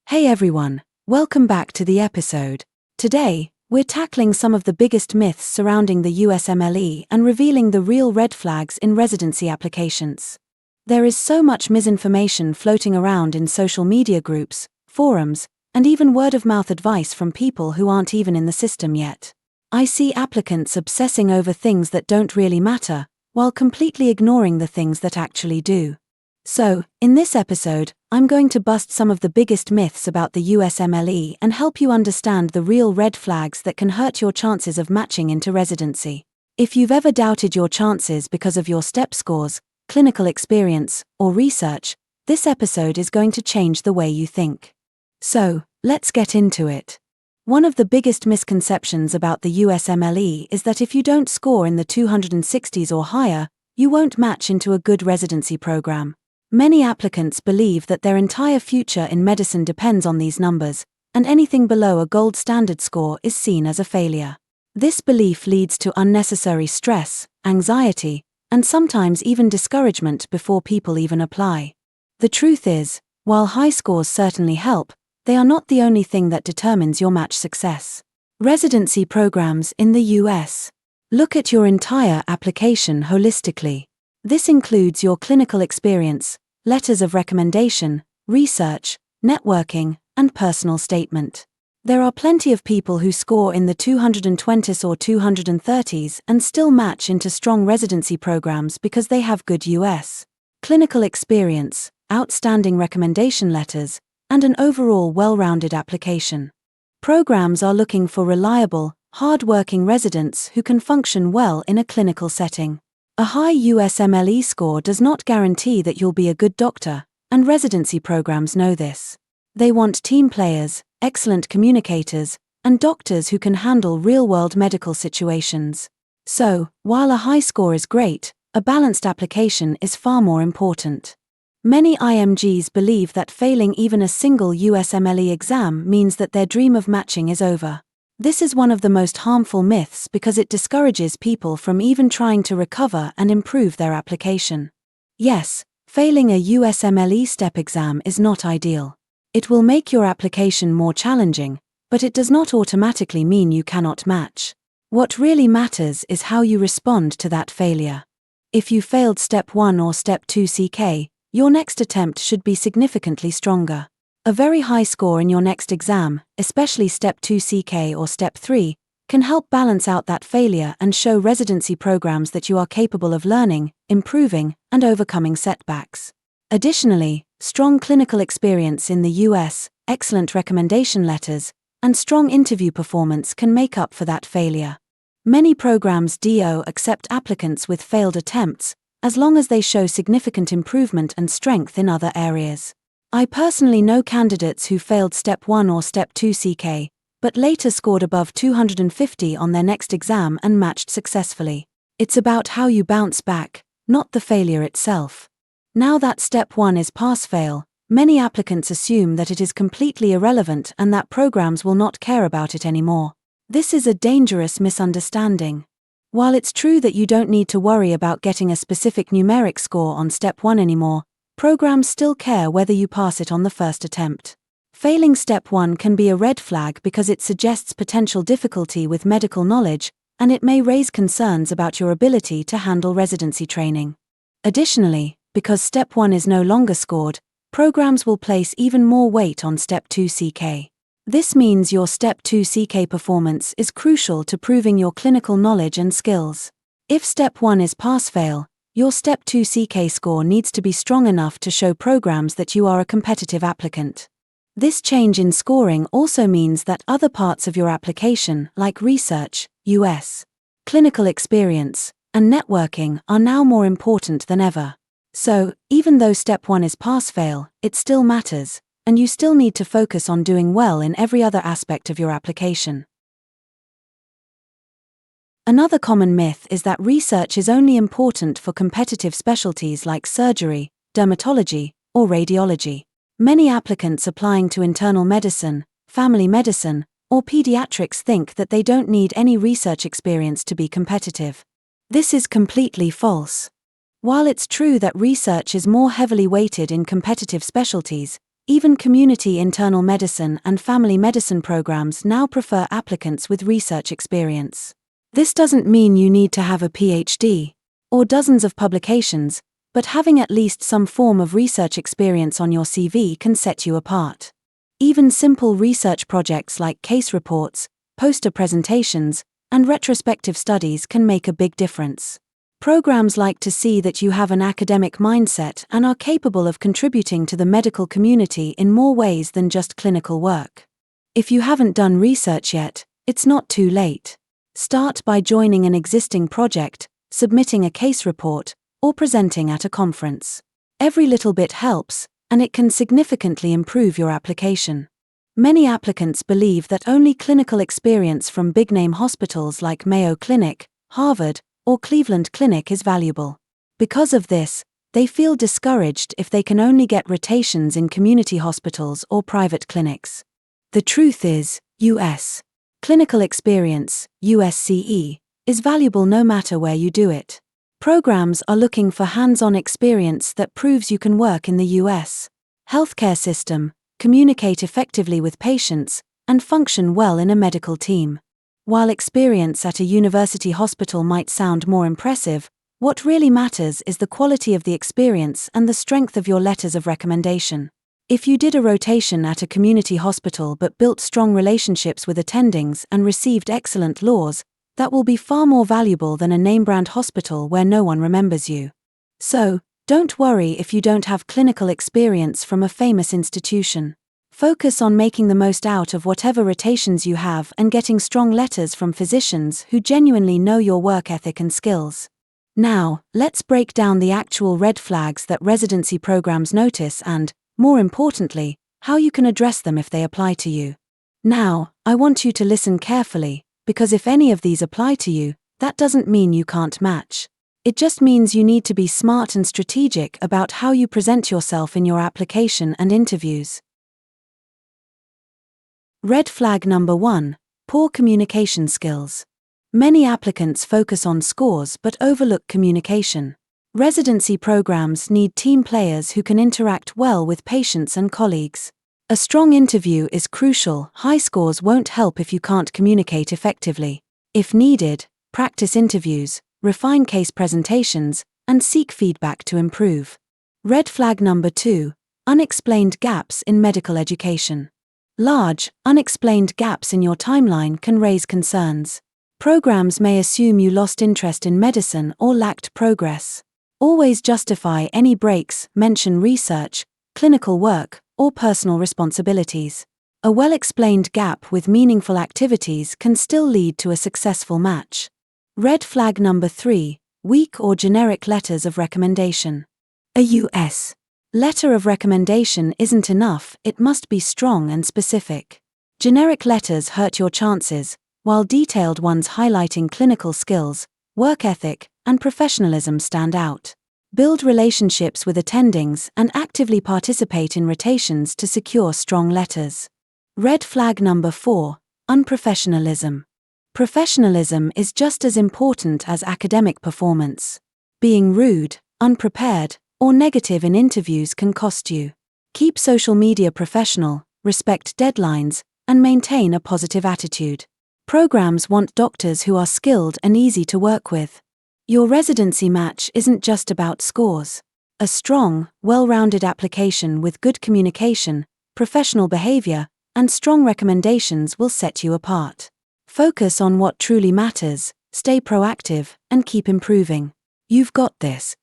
Hey everyone, welcome back to the episode. Today, we're tackling some of the biggest myths surrounding the USMLE and revealing the real red flags in residency applications. There is so much misinformation floating around in social media groups, forums, and even word-of-mouth advice from people who aren't even in the system yet. I see applicants obsessing over things that don't really matter, while completely ignoring the things that actually do. So, in this episode, I'm going to bust some of the biggest myths about the USMLE and help you understand the real red flags that can hurt your chances of matching into residency. If you've ever doubted your chances because of your STEP scores, clinical experience, or research, this episode is going to change the way you think. So, let's get into it. One of the biggest misconceptions about the USMLE is that if you don't score in the 260s or higher, you won't match into a good residency program. Many applicants believe that their entire future in medicine depends on these numbers, and anything below a gold standard score is seen as a failure. This belief leads to unnecessary stress, anxiety, and sometimes even discouragement before people even apply. The truth is, while high scores certainly help, they are not the only thing that determines your match success. Residency programs in the US. Look at your entire application holistically. This includes your clinical experience, letters of recommendation, research, networking, and personal statement. There are plenty of people who score in the 220s or 230s and still match into strong residency programs because they have good US clinical experience, outstanding recommendation letters, and an overall well-rounded application. Programs are looking for reliable, hard-working residents who can function well in a clinical setting. A high USMLE score does not guarantee that you'll be a good doctor, and residency programs know this. They want team players, excellent communicators, and doctors who can handle real-world medical situations. So, while a high score is great, a balanced application is far more important. Many IMGs believe that failing even a single USMLE exam means that their dream of matching is over. This is one of the most harmful myths because it discourages people from even trying to recover and improve their application. Yes, failing a USMLE STEP exam is not ideal. It will make your application more challenging, but it does not automatically mean you cannot match. What really matters is how you respond to that failure. If you failed Step 1 or Step 2 CK, your next attempt should be significantly stronger. A very high score in your next exam, especially Step 2 CK or Step 3, can help balance out that failure and show residency programs that you are capable of learning, improving, and overcoming setbacks. Additionally, strong clinical experience in the US, excellent recommendation letters, and strong interview performance can make up for that failure. Many programs do accept applicants with failed attempts, as long as they show significant improvement and strength in other areas. I personally know candidates who failed Step 1 or Step 2 CK, but later scored above 250 on their next exam and matched successfully. It's about how you bounce back, not the failure itself. Now that Step 1 is pass-fail, many applicants assume that it is completely irrelevant and that programs will not care about it anymore. This is a dangerous misunderstanding. While it's true that you don't need to worry about getting a specific numeric score on Step 1 anymore, programs still care whether you pass it on the first attempt. Failing Step 1 can be a red flag because it suggests potential difficulty with medical knowledge, and it may raise concerns about your ability to handle residency training. Additionally, because Step 1 is no longer scored, programs will place even more weight on Step 2 CK. This means your Step 2 CK performance is crucial to proving your clinical knowledge and skills. If Step 1 is pass-fail, your Step 2 CK score needs to be strong enough to show programs that you are a competitive applicant. This change in scoring also means that other parts of your application, like research, US clinical experience, and networking, are now more important than ever. So, even though Step 1 is pass-fail, it still matters, and you still need to focus on doing well in every other aspect of your application. Another common myth is that research is only important for competitive specialties like surgery, dermatology, or radiology. Many applicants applying to internal medicine, family medicine, or pediatrics think that they don't need any research experience to be competitive. This is completely false. While it's true that research is more heavily weighted in competitive specialties, Even community internal medicine and family medicine programs now prefer applicants with research experience. This doesn't mean you need to have a PhD or dozens of publications, but having at least some form of research experience on your CV can set you apart. Even simple research projects like case reports, poster presentations, and retrospective studies can make a big difference. Programs like to see that you have an academic mindset and are capable of contributing to the medical community in more ways than just clinical work. If you haven't done research yet, it's not too late. Start by joining an existing project, submitting a case report, or presenting at a conference. Every little bit helps, and it can significantly improve your application. Many applicants believe that only clinical experience from big-name hospitals like Mayo Clinic, Harvard, or Cleveland Clinic is valuable. Because of this, they feel discouraged if they can only get rotations in community hospitals or private clinics. The truth is, U.S. clinical experience, USCE, is valuable no matter where you do it. Programs are looking for hands-on experience that proves you can work in the U.S. healthcare system, communicate effectively with patients, and function well in a medical team. While experience at a university hospital might sound more impressive, what really matters is the quality of the experience and the strength of your letters of recommendation. If you did a rotation at a community hospital but built strong relationships with attendings and received excellent laws, that will be far more valuable than a name-brand hospital where no one remembers you. So, don't worry if you don't have clinical experience from a famous institution. Focus on making the most out of whatever rotations you have and getting strong letters from physicians who genuinely know your work ethic and skills. Now, let's break down the actual red flags that residency programs notice and, more importantly, how you can address them if they apply to you. Now, I want you to listen carefully, because if any of these apply to you, that doesn't mean you can't match. It just means you need to be smart and strategic about how you present yourself in your application and interviews. Red flag number 1, poor communication skills. Many applicants focus on scores but overlook communication. Residency programs need team players who can interact well with patients and colleagues. A strong interview is crucial. High scores won't help if you can't communicate effectively. If needed, practice interviews, refine case presentations, and seek feedback to improve. Red flag number 2, unexplained gaps in medical education. Large, unexplained gaps in your timeline can raise concerns. Programs may assume you lost interest in medicine or lacked progress. Always justify any breaks, mention research, clinical work, or personal responsibilities. A well-explained gap with meaningful activities can still lead to a successful match. Red flag number 3, weak or generic letters of recommendation. A U.S. letter of recommendation isn't enough, it must be strong and specific. Generic letters hurt your chances, while detailed ones highlighting clinical skills, work ethic, and professionalism stand out. Build relationships with attendings and actively participate in rotations to secure strong letters. Red flag number 4, unprofessionalism. Professionalism is just as important as academic performance. Being rude, unprepared, or negative in interviews can cost you. Keep social media professional, respect deadlines, and maintain a positive attitude. Programs want doctors who are skilled and easy to work with. Your residency match isn't just about scores. A strong, well-rounded application with good communication, professional behavior, and strong recommendations will set you apart. Focus on what truly matters, stay proactive, and keep improving. You've got this.